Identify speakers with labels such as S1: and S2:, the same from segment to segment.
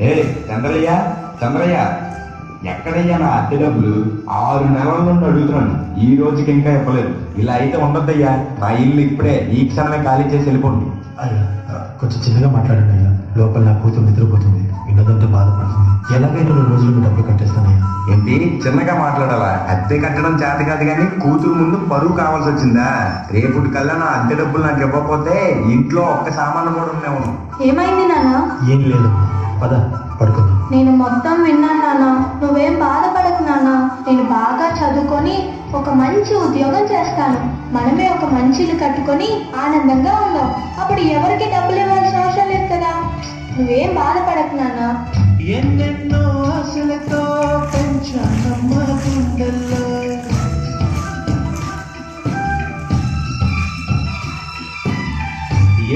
S1: ఏ చంద్రయ్య చంద్రయ్య, ఎక్కడయ్యా నా అద్దె డబ్బులు? 6 నెలల నుండి అడుగుతున్నాను, ఈ రోజుకి ఇంకా ఇవ్వలేదు. ఇలా అయితే ఉండొద్దయ్యా. నా ఇల్లు ఇప్పుడే ఈ క్షణమే ఖాళీ చేసి వెళ్ళిపోండి.
S2: అయ్యా కొంచెం చిన్నగా మాట్లాడండి అయ్యా. లోపల నా కూతురు నిద్రపోతుంది, విన్నదంటే బాధపడుతుంది. ఎలాగైనా 2 రోజులు మీ డబ్బులు కట్టేస్తానయ్యా.
S1: ఏంటి చిన్నగా మాట్లాడాలా? అద్దె కట్టడం చేత కాదు కానీ కూతురు ముందు పరువు కావాల్సి వచ్చిందా? రేపటి కల్లా నా అద్దె డబ్బులు నాకు ఇవ్వకపోతే ఇంట్లో ఒక్క సామాను కూడా ఉండేవాను.
S3: ఏమైంది నాన్న?
S2: ఏం లేదమ్మా, పద పడుకుందాం.
S3: నేను మొత్తం విన్నాను నాన్న, నువ్వేం బాధపడకు నాన్న. నేను బాగా చదువుకొని ఒక మంచి ఉద్యోగం చేస్తాను. మనమే ఒక మంచి ఇల్లు కట్టుకొని ఆనందంగా ఉందాం. అప్పుడు ఎవరికి డబ్బులు ఇవ్వాల్సిన అవసరం లేదు కదా. నువ్వేం బాధపడకు నాన్న.
S4: ఎన్నెన్నో ఆశలతో పెంచానమ్మ గుండెల్లో,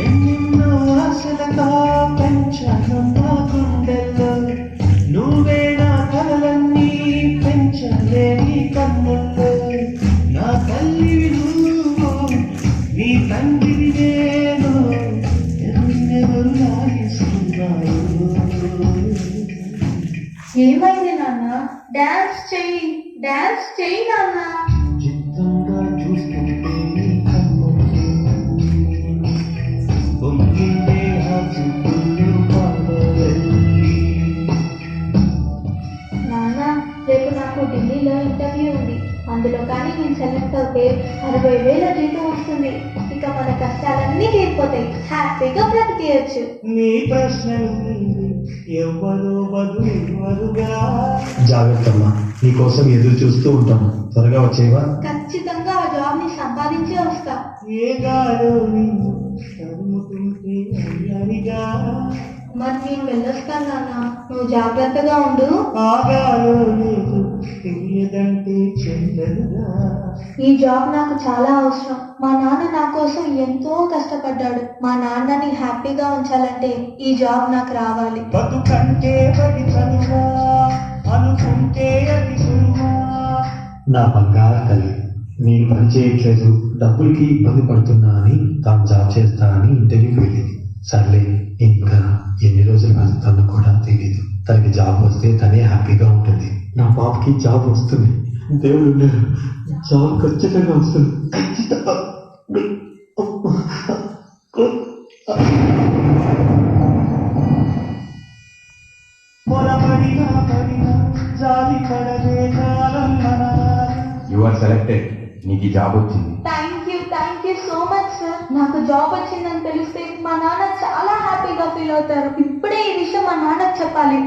S4: ఎన్నెన్నో ఆశలతో పెంచానమ్మ గుండెల్లో, నువ్వే నా కలలన్నీ పెంచలే నీ కన్నుల్లో. నా తల్లివి నువ్వు, నీ తండ్రివి నేను, ఎన్నెవరు లాగిస్తున్నారు.
S3: ఏమైంది నాన్న? డాన్స్ చెయ్యి, డాన్స్ చెయ్యి నాన్న.
S4: చిత్తంగా చూస్తుంటే నీ కన్నుల్లో పొంగిందే ఆ చూపుల్లో పాడవెళ్ళి.
S3: నాన్న, రేపు నాకు ఢిల్లీలో ఇంటర్వ్యూ ఉంది. అందులో కానీ నేను సెలెక్ట్ అవుతే 60,000 జీతం వస్తుంది. ఇక మన కష్టాలన్నీ తీరిపోతాయి, హ్యాపీగా బ్రతికేయచ్చు.
S4: నీ ప్రశ్నలు ఎవ్వరో బదులుగా.
S2: జాగ్రత్త అమ్మా, నీకోసం ఎదురు చూస్తూ ఉంటాను. త్వరగా వచ్చేవా?
S3: ఖచ్చితంగా ఆ జాబ్ ని సంపాదించే వస్తా.
S4: ఏ గాలో నిన్ను తరుముతుంటే అయ్యనిగా,
S3: మరి నేను వెళ్ళొస్తాను నాన్న, నువ్వు జాగ్రత్తగా ఉండు.
S4: ఆగాలో లేదు తెలియదంటే చెల్లెలుగా.
S3: ఈ జాబ్ నాకు చాలా అవసరం. మా నాన్న నా కోసం ఎంతో కష్టపడ్డాడు. మా నాన్నని హ్యాపీగా ఉంచాలంటే ఈ జాబ్ నాకు రావాలి.
S4: బతుకంటే బడి చనువా, అనుకుంటే అది సున్నా.
S2: నా బంగారు తల్లి, నేను పని చేయట్లేదు, డబ్బులకి ఇబ్బంది పడుతున్నా అని తాను జాబ్ చేస్తా అని ఇంటర్వ్యూకి వెళ్ళింది. సర్లే, ఇంకా ఎన్ని రోజులు వెళ్తానో కూడా తెలియదు. తనకి జాబ్ వస్తే తనే హ్యాపీగా ఉంటుంది. నా పాపకి జాబ్ వస్తుంది, దేవుడు ఉన్నారు. జాబ్ ఖచ్చితంగా వస్తుంది, ఖచ్చితంగా.
S4: పొరపడినా పడినా జాలి పడలే కాలం మనరాలి.
S1: యు ఆర్ సెలెక్టెడ్, నీకు ఈ జాబ్ వచ్చింది.
S3: Thank you so much sir. నాకు జాబ్ వచ్చిందని తెలిస్తే మా నాన్న చాలా హ్యాపీగా ఫీల్ అవుతారు. ఇప్పుడే ఈ విషయం మా నాన్నకు చెప్పాలి.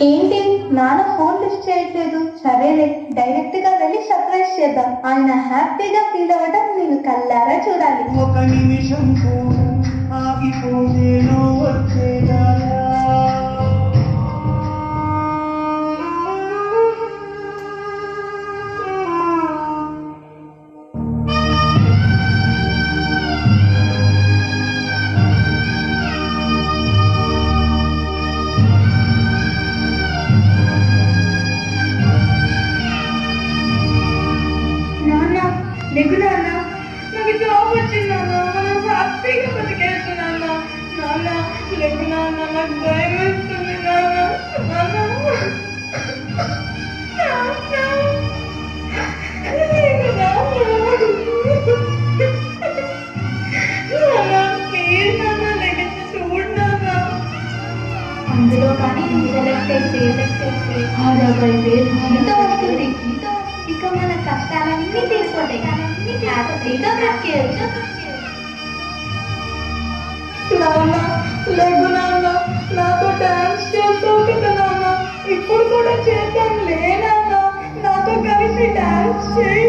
S3: ఏంటి నాన్న ఫోన్ లిఫ్ట్ చేయట్లేదు? సరేలే, డైరెక్ట్ గా వెళ్ళి సర్ప్రైజ్ చేద్దాం. ఆయన హ్యాపీగా ఫీల్ అవ్వడం నేను కళ్ళారా చూడాలి.
S4: ఒక నిమిషం కూడా ఆగిపోయేను వచ్చేదా.
S3: లేకు నాన్న, నాకు జాబ్ వచ్చింది నాన్న, మనం హ్యాపీగా బతికేచ్చు నాన్న. నాన్న లేకు నాన్న, నాకు భయం వేస్తుంది నాన్న. నాన్న ప్లీజ్ నాన్న, లేకపోతే చూడు నాన్న. అందులో కానీ సెలెక్ట్ అయితే 60,000 జీతం వస్తుంది. ఇక మన కష్టాలన్నీ తీరిపోతాయి, హ్యాపీగా బ్రతికేయచ్చు. నాన్న లేకు నాన్న, నాతో డాన్స్ చేస్తావు కదా నాన్న, ఇప్పుడు కూడా చేద్దాం లే నాన్న, నాతో కలిసి డాన్స్ చేయి.